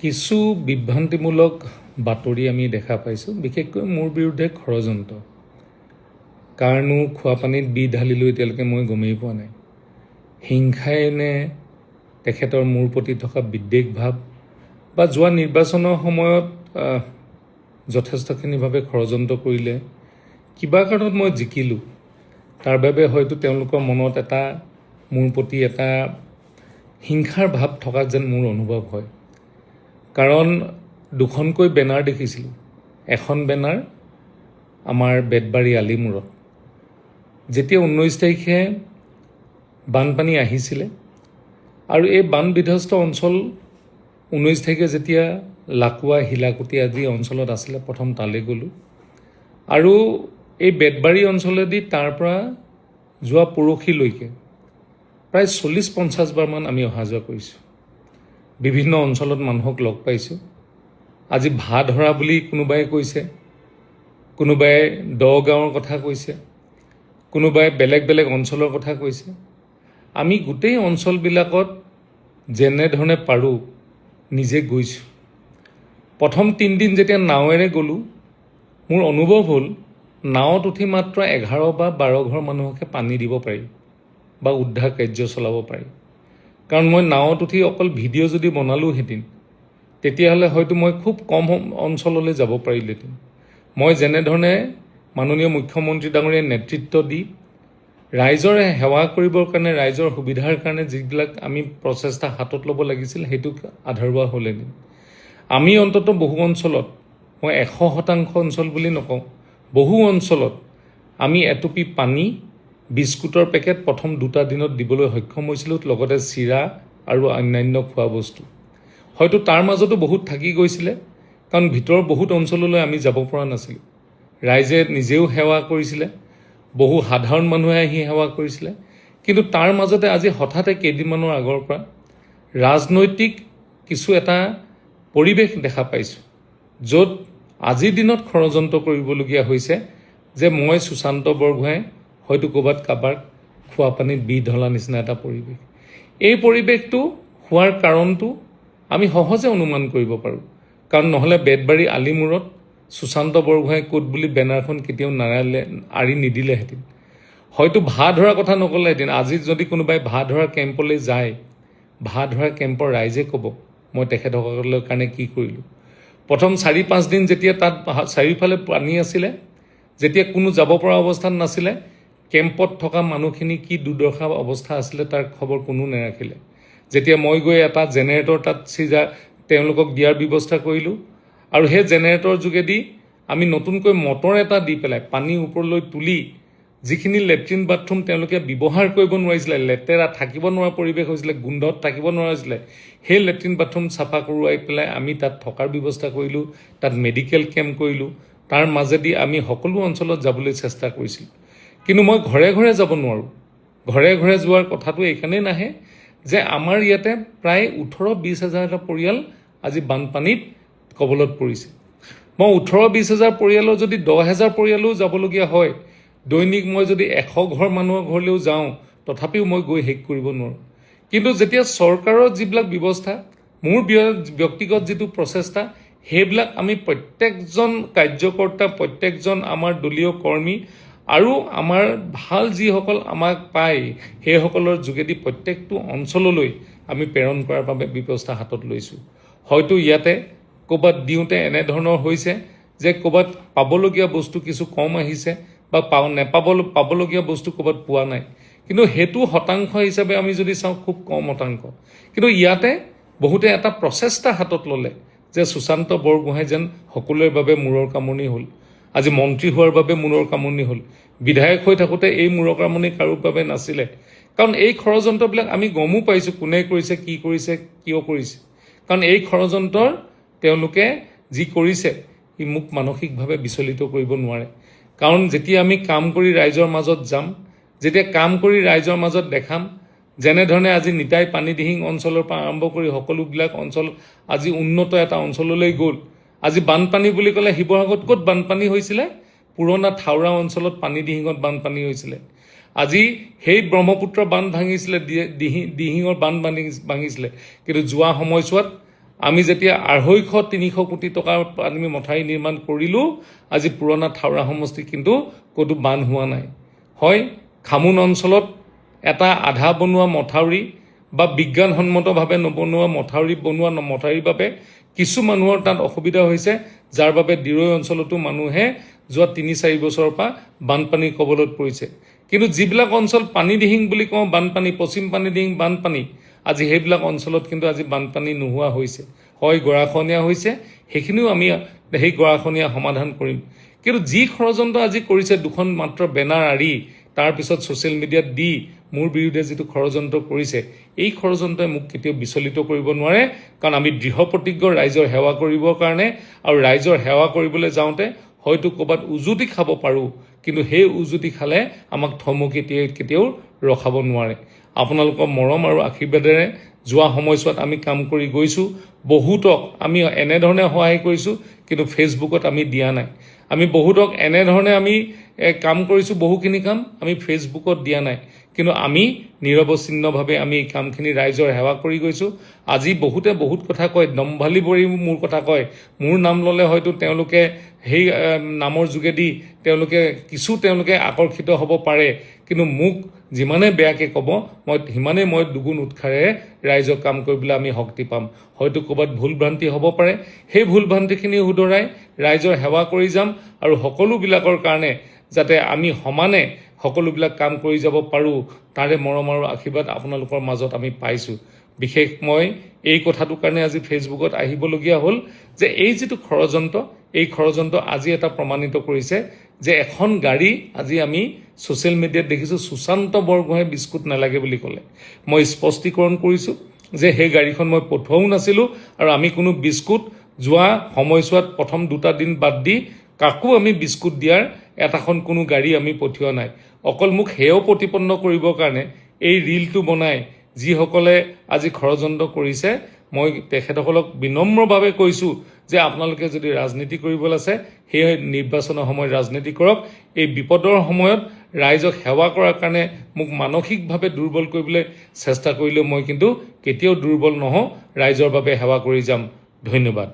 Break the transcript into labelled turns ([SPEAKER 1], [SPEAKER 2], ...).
[SPEAKER 1] কিছু বিভ্ৰান্তিমূলক বাতৰি আমি দেখা পাইছোঁ, বিশেষকৈ মোৰ বিৰুদ্ধে ষড়যন্ত্ৰ। কাৰণো খোৱাপানীত বি ঢালিলোঁ এতিয়ালৈকে মই গমেই পোৱা নাই। হিংসাই নে তেখেতৰ মোৰ প্ৰতি থকা বিদ্বেষ ভাৱ, বা যোৱা নিৰ্বাচনৰ সময়ত যথেষ্টখিনিভাৱে ষড়যন্ত্ৰ কৰিলে কিবা কাৰণত মই জিকিলোঁ, তাৰ বাবে হয়তো তেওঁলোকৰ মনত মোৰ প্ৰতি এটা হিংসাৰ ভাৱ থকা যেন মোৰ অনুভৱ হয়। কাৰণ দুখনকৈ বেনাৰ দেখিছিলোঁ। এখন বেনাৰ আমাৰ বেতবাৰী আলিমূৰত, যেতিয়া 19 তাৰিখে বানপানী আহিছিলে আৰু এই বান বিধ্বস্ত অঞ্চল 19 তাৰিখে যেতিয়া লাকুৱা হিলাকুটি আদি অঞ্চলত আছিলে, প্ৰথম তালৈ গ'লোঁ। আৰু এই বেতবাৰী অঞ্চলেদি তাৰ পৰা যোৱা পৰহিলৈকে প্ৰায় 40-50 বাৰমান আমি অহা যোৱা কৰিছোঁ। বিভিন্ন অঞ্চলত মানুহক লগ পাইছোঁ। আজি ভা ধৰা বুলি কোনোবাই কৈছে, কোনোবাই দগাঁৱৰ কথা কৈছে, কোনোবাই বেলেগ বেলেগ অঞ্চলৰ কথা কৈছে। আমি গোটেই অঞ্চলবিলাকত যেনেধৰণে পাৰোঁ নিজে গৈছোঁ। প্ৰথম 3 দিন যেতিয়া নাৱেৰে গ'লোঁ, মোৰ অনুভৱ হ'ল নাৱত উঠি মাত্ৰ 11 বা 12 ঘৰ মানুহকে পানী দিব পাৰি বা উদ্ধাৰ কাৰ্য চলাব পাৰি। কাৰণ মই নাৱত উঠি অকল ভিডিঅ' যদি বনালোঁহেঁতেন, তেতিয়াহ'লে হয়তো মই খুব কম অঞ্চললৈ যাব পাৰিলোহেঁতেন। মই যেনেধৰণে মাননীয় মুখ্যমন্ত্ৰী ডাঙৰীয়াই নেতৃত্ব দি ৰাইজৰ সেৱা কৰিবৰ কাৰণে, ৰাইজৰ সুবিধাৰ কাৰণে যিবিলাক আমি প্ৰচেষ্টা হাতত ল'ব লাগিছিল, সেইটোক আধৰুৱা হ'লেহেঁতেন। আমি অন্তত বহু অঞ্চলত, মই 100% অঞ্চল বুলি নকওঁ, বহু অঞ্চলত আমি এটুপি পানী, বিস্কুটৰ পেকেট প্ৰথম 2টা দিনত দিবলৈ সক্ষম হৈছিলোঁ, লগতে চিৰা আৰু অন্যান্য খোৱা বস্তু। হয়তো তাৰ মাজতো বহুত থাকি গৈছিলে, কাৰণ ভিতৰৰ বহুত অঞ্চললৈ আমি যাব পৰা নাছিলোঁ। ৰাইজে নিজেও সেৱা কৰিছিলে, বহু সাধাৰণ মানুহে আহি সেৱা কৰিছিলে। কিন্তু তাৰ মাজতে আজি হঠাতে কেইদিনমানৰ আগৰ পৰা ৰাজনৈতিক কিছু এটা পৰিৱেশ দেখা পাইছোঁ, য'ত আজিৰ দিনত ষড়যন্ত্ৰ কৰিবলগীয়া হৈছে যে মই সুশান্ত বৰগোহাঁই হয়তো ক'ৰবাত কাৰোবাক খোৱাপানীত বি ঢলা নিচিনা এটা পৰিৱেশ। এই পৰিৱেশটো হোৱাৰ কাৰণটো আমি সহজে অনুমান কৰিব পাৰোঁ। কাৰণ নহ'লে বেতবাৰী আলিমূৰত সুশান্ত বৰগোহাঁই ক'ত বুলি বেনাৰখন কেতিয়াও আঁৰি নিদিলেহেঁতেন। হয়তো ভা ধৰাৰ কথা নক'লেহেঁতেন। আজি যদি কোনোবাই ভা ধৰা কেম্পলৈ যায়, ভা ধৰা কেম্পৰ ৰাইজে ক'ব মই তেখেতসকলৰ কাৰণে কি কৰিলোঁ। প্ৰথম 4-5 দিন যেতিয়া তাত চাৰিওফালে পানী আছিলে, যেতিয়া কোনো যাব পৰা অৱস্থাত নাছিলে, কেম্পত থকা মানুহখিনি কি দুৰ্দশা অৱস্থা আছিলে তাৰ খবৰ কোনো নেৰাখিলে। যেতিয়া মই গৈ এটা জেনেৰেটৰ তাত তেওঁলোকক দিয়াৰ ব্যৱস্থা কৰিলোঁ, আৰু সেই জেনেৰেটৰ যোগেদি আমি নতুনকৈ মটৰ এটা দি পেলাই পানী ওপৰলৈ তুলি যিখিনি লেট্ৰিন বাথৰুম তেওঁলোকে ব্যৱহাৰ কৰিব নোৱাৰিছিলে, লেতেৰা থাকিব নোৱাৰা পৰিৱেশ হৈছিলে, গোন্ধত থাকিব নোৱাৰিছিলে, সেই লেট্ৰিন বাথৰুম চাফা কৰোৱাই পেলাই আমি তাত থকাৰ ব্যৱস্থা কৰিলোঁ, তাত মেডিকেল কেম্প কৰিলোঁ। তাৰ মাজেদি আমি সকলো অঞ্চলত যাবলৈ চেষ্টা কৰিছিলোঁ। কিন্তু মই ঘৰে ঘৰে যাব নোৱাৰোঁ। ঘৰে ঘৰে যোৱাৰ কথাটো এইকাৰণেই নাহে যে আমাৰ ইয়াতে প্ৰায় 18-20 হাজাৰটা পৰিয়াল আজি বানপানীত কবলত পৰিছে। মই 18-20 হাজাৰ পৰিয়ালৰ যদি 10 হাজাৰ পৰিয়ালো যাবলগীয়া হয়, দৈনিক মই যদি 100 ঘৰ মানুহৰ ঘৰলৈও যাওঁ, তথাপিও মই গৈ শেষ কৰিব নোৱাৰোঁ। কিন্তু যেতিয়া চৰকাৰৰ যিবিলাক ব্যৱস্থা, মোৰ ব্যক্তিগত যিটো প্ৰচেষ্টা, সেইবিলাক আমি প্ৰত্যেকজন কাৰ্যকৰ্তা, প্ৰত্যেকজন আমাৰ দলীয় কৰ্মী আৰু আমাৰ ভাল যিসকল আমাক পায়, সেইসকলৰ যোগেদি প্ৰত্যেকটো অঞ্চললৈ আমি প্ৰেৰণ কৰাৰ বাবে ব্যৱস্থা হাতত লৈছোঁ। হয়তো ইয়াতে ক'ৰবাত দিওঁতে এনেধৰণৰ হৈছে যে ক'ৰবাত পাবলগীয়া বস্তু কিছু কম আহিছে, বা পাবলগীয়া বস্তু ক'ৰবাত পোৱা নাই। কিন্তু সেইটো শতাংশ হিচাপে আমি যদি চাওঁ, খুব কম শতাংশ। কিন্তু ইয়াতে বহুতে এটা প্ৰচেষ্টা হাতত ল'লে যে সুশান্ত বৰগোহাঁই যেন সকলোৰে বাবে মূৰৰ কামনি হ'ল। আজি মন্ত্ৰী হোৱাৰ বাবে মূৰৰ কামনি হ'ল। বিধায়ক হৈ থাকোঁতে এই মূৰৰ কামনি কাৰো বাবে নাছিলে। কাৰণ এই ষড়যন্ত্ৰবিলাক আমি গমো পাইছোঁ কোনে কৰিছে, কি কৰিছে, কিয় কৰিছে। কাৰণ এই ষড়যন্ত্ৰৰ তেওঁলোকে যি কৰিছে, সি মোক মানসিকভাৱে বিচলিত কৰিব নোৱাৰে। কাৰণ যেতিয়া আমি কাম কৰি ৰাইজৰ মাজত যাম, যেতিয়া কাম কৰি ৰাইজৰ মাজত দেখাম, যেনেধৰণে আজি নিতাই পানীদিহিং অঞ্চলৰ পৰা আৰম্ভ কৰি সকলোবিলাক অঞ্চল আজি উন্নত এটা অঞ্চললৈ গ'ল। আজি বানপানী বুলি ক'লে শিৱসাগৰত ক'ত বানপানী হৈছিলে? পুৰণা থাওৰা অঞ্চলত পানীদিহিঙত বানপানী হৈছিলে। আজি সেই ব্ৰহ্মপুত্ৰ বান্ধ ভাঙিছিলে, দিহিঙৰ বান্ধ ভাঙিছিলে। কিন্তু যোৱা সময়ছোৱাত আমি যেতিয়া 250-300 কোটি টকাৰ আমি মথাউৰি নিৰ্মাণ কৰিলোঁ, আজি পুৰণা থাওৰা সমষ্টি কিন্তু ক'তো বান্ধ হোৱা নাই। হয়, খামুন অঞ্চলত এটা আধা বনোৱা মথাউৰি বা বিজ্ঞানসন্মতভাৱে নবনোৱা মথাউৰিৰ বাবে কিছু মানুহৰ তাত অসুবিধা হৈছে, যাৰ বাবে দিৰৈ অঞ্চলতো মানুহে যোৱা 3-4 বছৰৰ পৰা বানপানীৰ কবলত পৰিছে। কিন্তু যিবিলাক অঞ্চল পানীদিহিং বুলি কওঁ, বানপানী, পশ্চিম পানীদিহিং বানপানী, আজি সেইবিলাক অঞ্চলত কিন্তু আজি বানপানী নোহোৱা হৈছে। হয়, গৰাখহনীয়া হৈছে, সেইখিনিও আমি সেই গৰাখহনীয়া সমাধান কৰিম। কিন্তু যি ষড়যন্ত্ৰ আজি কৰিছে, 2খন মাত্ৰ বেনাৰ আঁৰি তাৰপিছত ছ'চিয়েল মিডিয়াত দি মোৰ বিৰুদ্ধে যিটো ষড়যন্ত্ৰ কৰিছে, এই ষড়যন্ত্ৰই মোক কেতিয়াও বিচলিত কৰিব নোৱাৰে। কাৰণ আমি দৃঢ় প্ৰতিজ্ঞ ৰাইজৰ সেৱা কৰিবৰ কাৰণে, আৰু ৰাইজৰ সেৱা কৰিবলৈ যাওঁতে হয়তো ক'ৰবাত উজুতি খাব পাৰোঁ, কিন্তু সেই উজুতি খালে আমাক থমকি কেতিয়াও ৰখাব নোৱাৰে। আপোনালোকৰ মৰম আৰু আশীৰ্বাদেৰে যোৱা সময়ছোৱাত আমি কাম কৰি গৈছোঁ। বহুতক আমি এনেধৰণে সহায় কৰিছোঁ, কিন্তু ফেচবুকত আমি দিয়া নাই। আমি বহুতক এনেধৰণে আমি কাম কৰিছোঁ, বহুখিনি কাম আমি ফেচবুকত দিয়া নাই, কিন্তু আমি নিৰৱচ্ছিন্নভাৱে আমি এই কামখিনি ৰাইজৰ সেৱা কৰি গৈছোঁ। আজি বহুতে বহুত কথা কয়, দম্ভালি ভৰি মোৰ কথা কয়। মোৰ নাম ল'লে হয়তো তেওঁলোকে সেই নামৰ যোগেদি তেওঁলোকে আকৰ্ষিত হ'ব পাৰে, কিন্তু মোক যিমানে বেয়াকৈ ক'ব, সিমানেই মই দুগুণ উৎসাহেৰে ৰাইজৰ কাম কৰিবলৈ আমি শক্তি পাম। হয়তো ক'ৰবাত ভুল ভ্ৰান্তি হ'ব পাৰে, সেই ভুল ভ্ৰান্তিখিনি শুধৰাই ৰাইজৰ সেৱা কৰি যাম, আৰু সকলোবিলাকৰ কাৰণে যাতে আমি সমানে সকলোবিলাক কাম কৰি যাব পাৰোঁ, তাৰে মৰম আৰু আশীৰ্বাদ আপোনালোকৰ মাজত আমি পাইছোঁ। বিশেষ মই এই কথাটোৰ কাৰণে আজি ফেচবুকত আহিবলগীয়া হ'ল যে এই যিটো ষড়যন্ত্ৰ, এই ষড়যন্ত্ৰ আজি এটা প্ৰমাণিত কৰিছে যে এখন গাড়ী আজি আমি ছ'চিয়েল মিডিয়াত দেখিছোঁ, সুশান্ত বৰগোহাঁই বিস্কুট নালাগে বুলি ক'লে। মই স্পষ্টীকৰণ কৰিছোঁ যে সেই গাড়ীখন মই পঠোৱাও নাছিলোঁ, আৰু আমি কোনো বিস্কুট যোৱা সময়ছোৱাত প্ৰথম 2টা দিন বাদ দি কাকো আমি বিস্কুট দিয়াৰ এটাখন কোনো গাড়ী আমি পঠিওৱা নাই। অকল মোক সেয়াও প্ৰতিপন্ন কৰিবৰ কাৰণে এই ৰীলটো বনাই যিসকলে আজি ষড়যন্ত্ৰ কৰিছে, মই তেখেতসকলক বিনম্ৰভাৱে কৈছোঁ যে আপোনালোকে যদি ৰাজনীতি কৰিবলৈ আছে, সেই নিৰ্বাচনৰ সময়ত ৰাজনীতি কৰক। এই বিপদৰ সময়ত ৰাইজক সেৱা কৰাৰ কাৰণে মোক মানসিকভাৱে দুৰ্বল কৰিবলৈ চেষ্টা কৰিলেও মই কিন্তু কেতিয়াও দুৰ্বল নহওঁ, ৰাইজৰ বাবে সেৱা কৰি যাম। ধন্যবাদ।